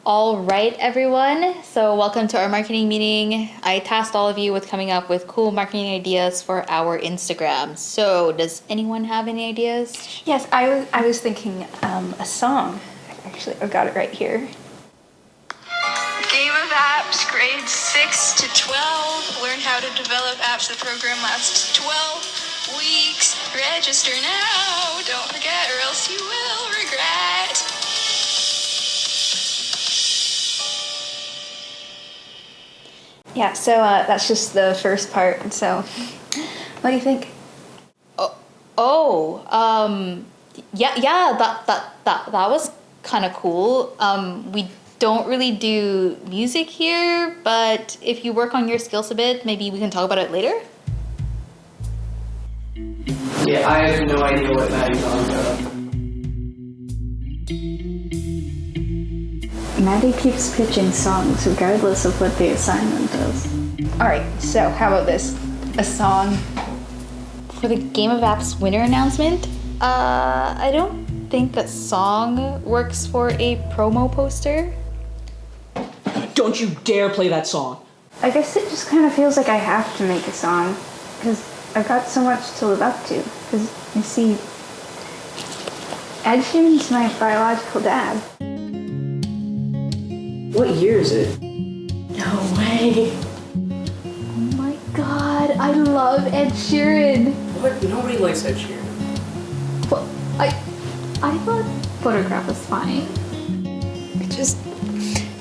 All right, everyone. So welcome to our marketing meeting. I tasked all of you with coming up with cool marketing ideas for our Instagram. So does anyone have any ideas? Yes, I was thinking a song. Actually, I've got it right here. Game of apps, grades 6 to 12. Learn how to develop apps. The program lasts 12 weeks. Register now. Don't forget or else you will regret. Yeah, so that's just the first part. So, what do you think? Yeah, that was kind of cool. We don't really do music here, but if you work on your skills a bit, maybe we can talk about it later. Yeah, I have no idea what Maddie's on about. Maddie keeps pitching songs regardless of what the assignment is. All right, so how about this? A song. For the Game of Apps winner announcement, I don't think a song works for a promo poster. Don't you dare play that song. I guess it just kind of feels like I have to make a song because I've got so much to live up to. Because, you see, Ed Sheeran's my biological dad. What year is it? No way. Oh my god, I love Ed Sheeran. What? Nobody likes Ed Sheeran. Well, I thought Photograph was fine.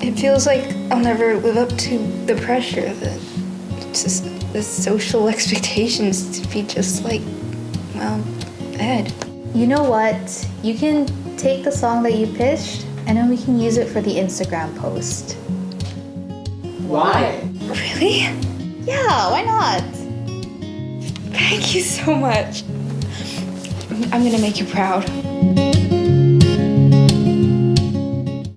It feels like I'll never live up to the pressure, the social expectations to be just like, well, Ed. You know what? You can take the song that you pitched, and then we can use it for the Instagram post. Why? Really? Yeah, why not? Thank you so much. I'm gonna make you proud.